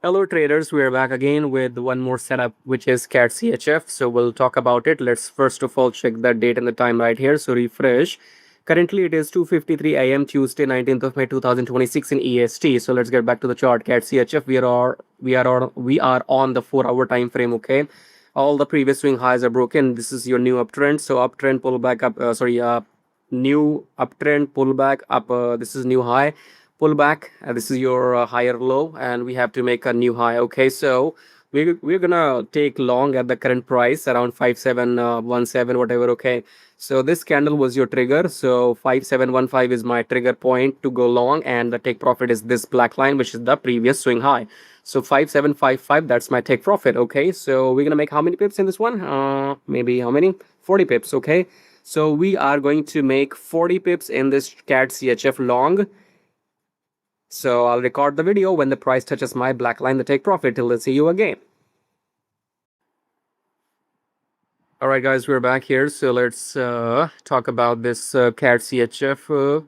Hello traders, we are back again with one more setup, which is CADCHF. So we'll talk about it. Let's first of all check the date and the time right here. So refresh. Currently it is 2:53 a.m. Tuesday, 19th of May 2026 in EST. So let's get back to the chart. CADCHF, we are on the 4-hour time frame, okay? All the previous swing highs are broken. This is your new uptrend. So uptrend pullback up, new uptrend pullback up. This is new high pullback. This is your higher low, and we have to make a new high. Okay, so we're gonna take long at the current price around 5717 whatever. Okay, so this candle was your trigger, so 5715 is my trigger point to go long, and the take profit is this black line, which is the previous swing high. So 5755, that's my take profit. Okay, so we're gonna make how many pips in this one? Maybe how many? 40 pips. Okay, so we are going to make 40 pips in this CADCHF long. So I'll record the video when the price touches my black line, the take profit. Till then, see you again. All right, guys, we're back here. So let's talk about this CADCHF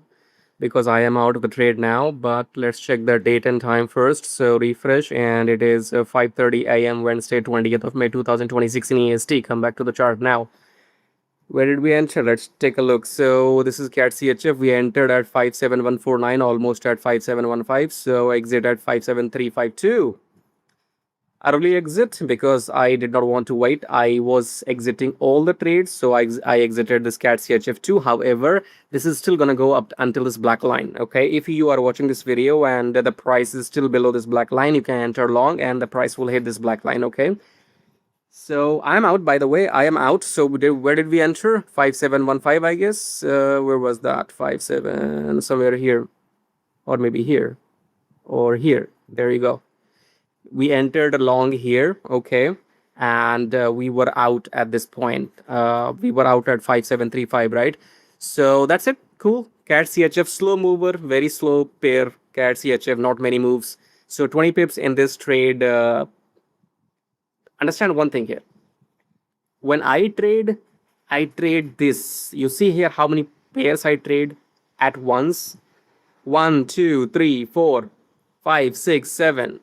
because I am out of the trade now. But let's check the date and time first. So refresh, and it is 5:30 a.m. Wednesday, 20th of May 2026 in EST. Come back to the chart now. Where did we enter? Let's take a look. So this is CADCHF. We entered at 57149, almost at 5715. So exit at 57352. Early exit because I did not want to wait. I was exiting all the trades, so I exited this CADCHF2. However, this is still gonna go up until this black line. Okay, if you are watching this video and the price is still below this black line, you can enter long, and the price will hit this black line. Okay. So I'm out, by the way. I am out. So where did we enter? 5715, I guess. Where was that? 57, somewhere here, or maybe here, or here. There you go. We entered along here, okay, and we were out at this point. We were out at 5735, right? So that's it. Cool. CADCHF, slow mover, very slow pair. CADCHF, not many moves. So 20 pips in this trade. Understand one thing here. When I trade this. You see here how many pairs I trade at once? 1, 2, 3, 4, 5, 6, 7,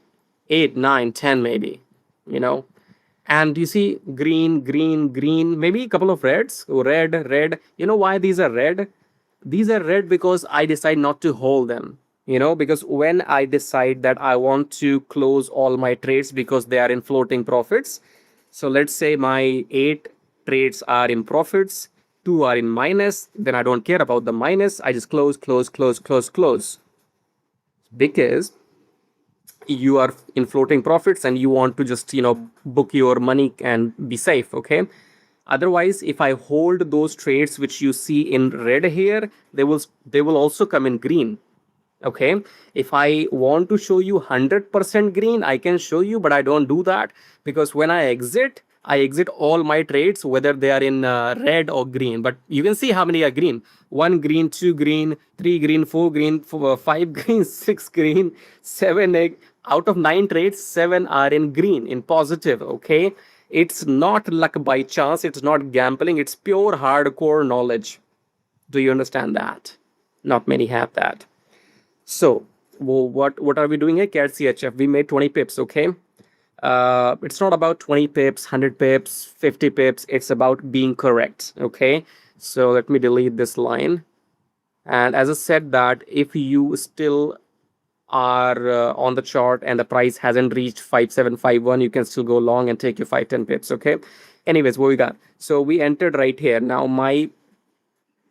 8, 9, 10 maybe. You know. And you see green, green, green, maybe a couple of reds. Red, red. You know why these are red? These are red because I decide not to hold them. You know, because when I decide that I want to close all my trades because they are in floating profits. So let's say my 8 trades are in profits, 2 are in minus, then I don't care about the minus. I just close, close, close, close, close. Because you are in floating profits and you want to just, book your money and be safe, okay? Otherwise, if I hold those trades which you see in red here, they will also come in green. Okay, if I want to show you 100% green, I can show you, but I don't do that because when I exit all my trades, whether they are in red or green. But you can see how many are green: 1 green, 2 green, 3 green, 4 green, 5 green, 6 green, 7 egg. Out of 9 trades, 7 are in green, in positive. Okay, it's not luck by chance, it's not gambling, it's pure hardcore knowledge. Do you understand that? Not many have that. So what are we doing here? CADCHF, we made 20 pips. Okay, it's not about 20 pips, 100 pips, 50 pips. It's about being correct. Okay, so let me delete this line. And as I said, that if you still are on the chart and the price hasn't reached 5751, you can still go long and take your 5-10 pips. Okay, anyways, what we got? So we entered right here. Now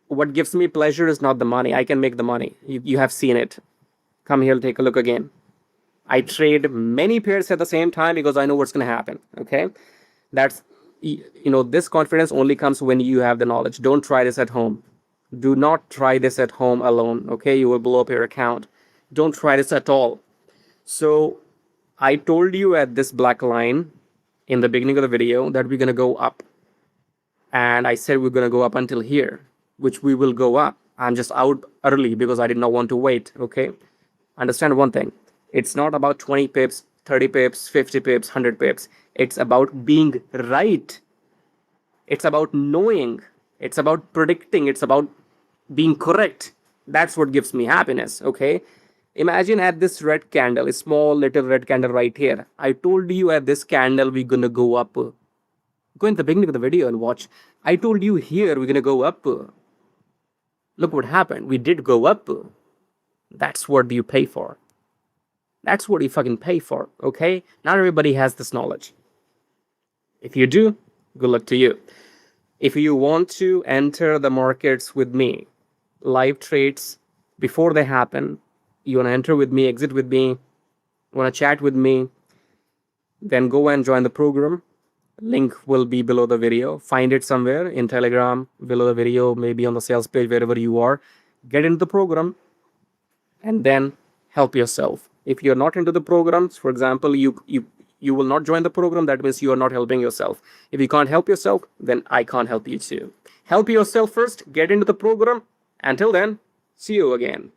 what gives me pleasure is not the money. I can make the money. You have seen it. Come here, take a look again. I trade many pairs at the same time because I know what's going to happen. Okay, that's this confidence only comes when you have the knowledge. Don't try this at home. Do not try this at home alone. Okay, you will blow up your account. Don't try this at all. So I told you at this black line in the beginning of the video that we're going to go up, and I said we're going to go up until here, which we will go up. I'm just out early because I did not want to wait. Okay, understand one thing. It's not about 20 pips, 30 pips, 50 pips, 100 pips. It's about being right. It's about knowing. It's about predicting. It's about being correct. That's what gives me happiness. Okay, Imagine at this red candle, a small little red candle right here. I told you at this candle we're gonna go up. Go in the beginning of the video and watch. I told you here we're gonna go up. Look what happened. We did go up. That's what you pay for. That's what you fucking pay for, okay? Not everybody has this knowledge. If you do, good luck to you. If you want to enter the markets with me, live trades before they happen, you want to enter with me, exit with me, want to chat with me, then go and join the program. Link will be below the video. Find it somewhere in Telegram, below the video, maybe on the sales page, wherever you are. Get into the program and then help yourself. If you're not into the programs, for example, you will not join the program, that means you are not helping yourself. If you can't help yourself, then I can't help you too. Help yourself first, get into the program. Until then, see you again.